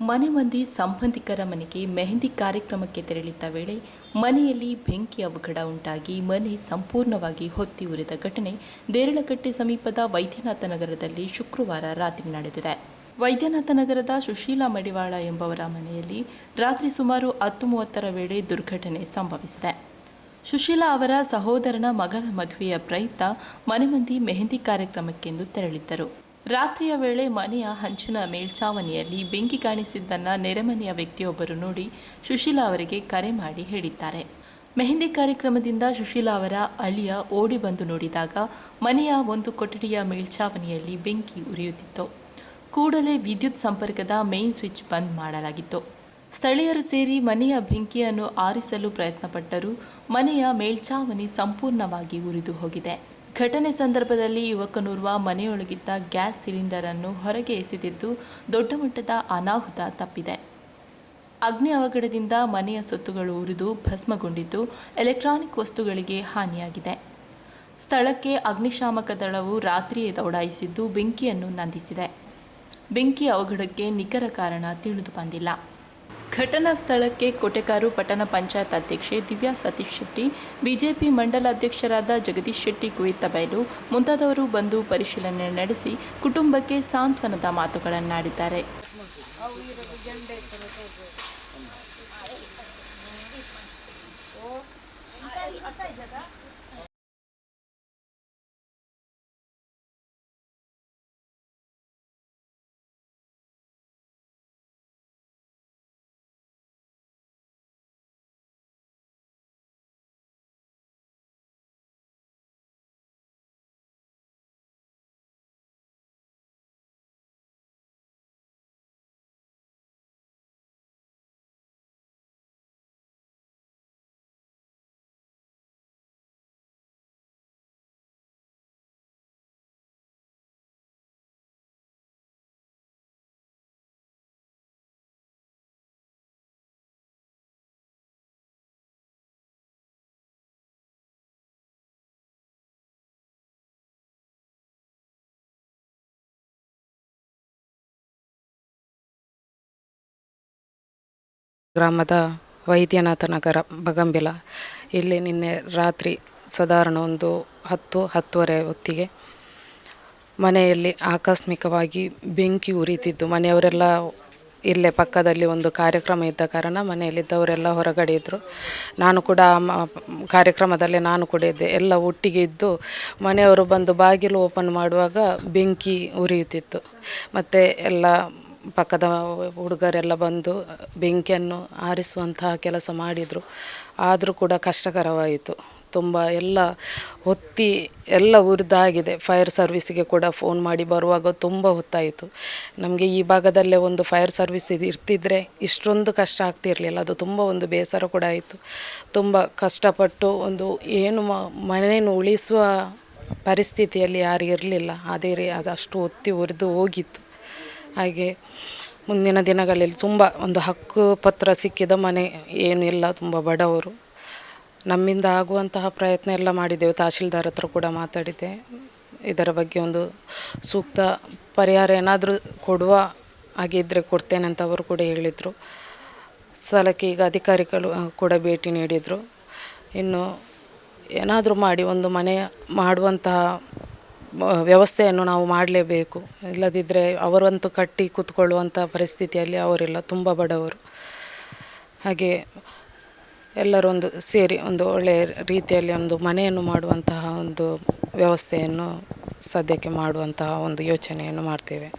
ಮನೆ ಮಂದಿ ಸಂಬಂಧಿಕರ ಮನೆಗೆ ಮೆಹಂದಿ ಕಾರ್ಯಕ್ರಮಕ್ಕೆ ತೆರಳಿದ್ದ ವೇಳೆ ಮನೆಯಲ್ಲಿ ಬೆಂಕಿ ಅವಘಡ ಉಂಟಾಗಿ ಮನೆ ಸಂಪೂರ್ಣವಾಗಿ ಹೊತ್ತಿ ಉರಿದ ಘಟನೆ ದೇರಳಕಟ್ಟೆ ಸಮೀಪದ ವೈದ್ಯನಾಥ ನಗರದಲ್ಲಿ ಶುಕ್ರವಾರ ರಾತ್ರಿ ನಡೆದಿದೆ. ವೈದ್ಯನಾಥ ನಗರದ ಸುಶೀಲಾ ಮಡಿವಾಳ ಎಂಬವರ ಮನೆಯಲ್ಲಿ ರಾತ್ರಿ ಸುಮಾರು 10:30ರ ವೇಳೆ ದುರ್ಘಟನೆ ಸಂಭವಿಸಿದೆ. ಸುಶೀಲಾ ಅವರ ಸಹೋದರನ ಮಗಳ ಮದುವೆಯ ಪ್ರಯುಕ್ತ ಮನೆ ಮಂದಿ ಮೆಹಂದಿ ಕಾರ್ಯಕ್ರಮಕ್ಕೆಂದು ತೆರಳಿದ್ದರು. ರಾತ್ರಿಯ ವೇಳೆ ಮನೆಯ ಹಂಚಿನ ಮೇಲ್ಛಾವಣಿಯಲ್ಲಿ ಬೆಂಕಿ ಕಾಣಿಸಿದ್ದನ್ನು ನೆರೆಮನೆಯ ವ್ಯಕ್ತಿಯೊಬ್ಬರು ನೋಡಿ ಸುಶೀಲಾ ಅವರಿಗೆ ಕರೆ ಮಾಡಿ ಹೇಳಿದ್ದಾರೆ. ಮೆಹಂದಿ ಕಾರ್ಯಕ್ರಮದಿಂದ ಸುಶೀಲಾ ಅವರ ಅಳಿಯ ಓಡಿ ಬಂದು ನೋಡಿದಾಗ ಮನೆಯ ಒಂದು ಕೊಠಡಿಯ ಮೇಲ್ಛಾವಣಿಯಲ್ಲಿ ಬೆಂಕಿ ಉರಿಯುತ್ತಿತ್ತು. ಕೂಡಲೇ ವಿದ್ಯುತ್ ಸಂಪರ್ಕದ ಮೇನ್ ಸ್ವಿಚ್ ಬಂದ್ ಮಾಡಲಾಗಿತ್ತು. ಸ್ಥಳೀಯರು ಸೇರಿ ಮನೆಯ ಬೆಂಕಿಯನ್ನು ಆರಿಸಲು ಪ್ರಯತ್ನಪಟ್ಟರೂ ಮನೆಯ ಮೇಲ್ಛಾವಣಿ ಸಂಪೂರ್ಣವಾಗಿ ಉರಿದು ಹೋಗಿದೆ. ಘಟನೆ ಸಂದರ್ಭದಲ್ಲಿ ಯುವಕನೋರ್ವ ಮನೆಯೊಳಗಿದ್ದ ಗ್ಯಾಸ್ ಸಿಲಿಂಡರ್ ಅನ್ನು ಹೊರಗೆ ಎಸೆದಿದ್ದು ದೊಡ್ಡ ಮಟ್ಟದ ಅನಾಹುತ ತಪ್ಪಿದೆ. ಅಗ್ನಿ ಅವಘಡದಿಂದ ಮನೆಯ ಸೊತ್ತುಗಳು ಉರಿದು ಭಸ್ಮಗೊಂಡಿದ್ದು ಎಲೆಕ್ಟ್ರಾನಿಕ್ ವಸ್ತುಗಳಿಗೆ ಹಾನಿಯಾಗಿದೆ. ಸ್ಥಳಕ್ಕೆ ಅಗ್ನಿಶಾಮಕ ದಳವು ರಾತ್ರಿಯೇ ದೌಡಾಯಿಸಿದ್ದು ಬೆಂಕಿಯನ್ನು ನಂದಿಸಿದೆ. ಬೆಂಕಿ ಅವಘಡಕ್ಕೆ ನಿಖರ ಕಾರಣ ತಿಳಿದು ಬಂದಿಲ್ಲ. ಘಟನಾ ಸ್ಥಳಕ್ಕೆ ಕೋಟೆಕಾರು ಪಟ್ಟಣ ಪಂಚಾಯತ್ ಅಧ್ಯಕ್ಷೆ ದಿವ್ಯಾ ಸತೀಶ್ ಶೆಟ್ಟಿ, ಬಿಜೆಪಿ ಮಂಡಲ ಅಧ್ಯಕ್ಷರಾದ ಜಗದೀಶ್ ಶೆಟ್ಟಿ ಕುಯಿತಬೈಲು ಮುಂತಾದವರು ಬಂದು ಪರಿಶೀಲನೆ ನಡೆಸಿ ಕುಟುಂಬಕ್ಕೆ ಸಾಂತ್ವನದ ಮಾತುಗಳನ್ನಾಡಿದ್ದಾರೆ. ಗ್ರಾಮದ ವೈದ್ಯನಾಥ ನಗರ ಬಗಂಬೆಲ ಇಲ್ಲಿ ನಿನ್ನೆ ರಾತ್ರಿ ಸಾಧಾರಣ ಒಂದು 10-10:30 ಹೊತ್ತಿಗೆ ಮನೆಯಲ್ಲಿ ಆಕಸ್ಮಿಕವಾಗಿ ಬೆಂಕಿ ಉರಿತಿದ್ದು, ಮನೆಯವರೆಲ್ಲ ಇಲ್ಲೇ ಪಕ್ಕದಲ್ಲಿ ಒಂದು ಕಾರ್ಯಕ್ರಮ ಇದ್ದ ಕಾರಣ ಮನೆಯಲ್ಲಿದ್ದವರೆಲ್ಲ ಹೊರಗಡೆ ಇದ್ದರು. ನಾನು ಕೂಡ ಕಾರ್ಯಕ್ರಮದಲ್ಲಿ ನಾನು ಕೂಡ ಇದ್ದೆ. ಎಲ್ಲ ಒಟ್ಟಿಗೆ ಇದ್ದು ಮನೆಯವರು ಬಂದು ಬಾಗಿಲು ಓಪನ್ ಮಾಡುವಾಗ ಬೆಂಕಿ ಉರಿಯುತ್ತಿತ್ತು. ಮತ್ತು ಎಲ್ಲ ಪಕ್ಕದ ಹುಡುಗರೆಲ್ಲ ಬಂದು ಬೆಂಕಿಯನ್ನು ಆರಿಸುವಂತಹ ಕೆಲಸ ಮಾಡಿದರು. ಆದರೂ ಕೂಡ ಕಷ್ಟಕರವಾಯಿತು. ತುಂಬ ಎಲ್ಲ ಹೊತ್ತಿ ಎಲ್ಲ ಉರಿದಾಗಿದೆ. ಫೈರ್ ಸರ್ವಿಸಿಗೆ ಕೂಡ ಫೋನ್ ಮಾಡಿ ಬರುವಾಗ ತುಂಬ ಹೊತ್ತಾಯಿತು. ನಮಗೆ ಈ ಭಾಗದಲ್ಲೇ ಒಂದು ಫೈರ್ ಸರ್ವಿಸ್ ಇರ್ತಿದ್ರೆ ಇಷ್ಟೊಂದು ಕಷ್ಟ ಆಗ್ತಿರಲಿಲ್ಲ. ಅದು ತುಂಬ ಒಂದು ಬೇಸರ ಕೂಡ ಆಯಿತು. ತುಂಬ ಕಷ್ಟಪಟ್ಟು ಒಂದು ಏನು ಮನೆಯನ್ನು ಉಳಿಸುವ ಪರಿಸ್ಥಿತಿಯಲ್ಲಿ ಯಾರು ಇರಲಿಲ್ಲ. ಅದಷ್ಟು ಹೊತ್ತಿ ಉರಿದು ಹೋಗಿತ್ತು. ಹಾಗೆ ಮುಂದಿನ ದಿನಗಳಲ್ಲಿ ತುಂಬ ಒಂದು ಹಕ್ಕು ಪತ್ರ ಸಿಕ್ಕಿದ ಮನೆ ಏನೂ ಇಲ್ಲ, ತುಂಬ ಬಡವರು. ನಮ್ಮಿಂದ ಆಗುವಂತಹ ಪ್ರಯತ್ನ ಎಲ್ಲ ಮಾಡಿದ್ದೆವು. ತಹಶೀಲ್ದಾರ್ ಹತ್ರ ಕೂಡ ಮಾತಾಡಿದ್ದೆ. ಇದರ ಬಗ್ಗೆ ಒಂದು ಸೂಕ್ತ ಪರಿಹಾರ ಏನಾದರೂ ಕೊಡುವ ಹಾಗಿದ್ದರೆ ಕೊಡ್ತೇನೆ ಅಂತ ಅವರು ಕೂಡ ಹೇಳಿದರು. ಸ್ಥಳಕ್ಕೆ ಈಗ ಅಧಿಕಾರಿಗಳು ಕೂಡ ಭೇಟಿ ನೀಡಿದರು. ಇನ್ನು ಏನಾದರೂ ಮಾಡಿ ಒಂದು ಮನೆ ಮಾಡುವಂತಹ ವ್ಯವಸ್ಥೆಯನ್ನು ನಾವು ಮಾಡಲೇಬೇಕು. ಇಲ್ಲದಿದ್ದರೆ ಅವರಂತೂ ಕಟ್ಟಿ ಕೂತ್ಕೊಳ್ಳುವಂಥ ಪರಿಸ್ಥಿತಿಯಲ್ಲಿ ಅವರಿಲ್ಲ, ತುಂಬ ಬಡವರು. ಹಾಗೆ ಎಲ್ಲರೂ ಒಂದು ಸೇರಿ ಒಂದು ಒಳ್ಳೆಯ ರೀತಿಯಲ್ಲಿ ಒಂದು ಮನೆಯನ್ನು ಮಾಡುವಂತಹ ಒಂದು ವ್ಯವಸ್ಥೆಯನ್ನು ಸದ್ಯಕ್ಕೆ ಮಾಡುವಂತಹ ಒಂದು ಯೋಚನೆಯನ್ನು ಮಾಡ್ತೇವೆ.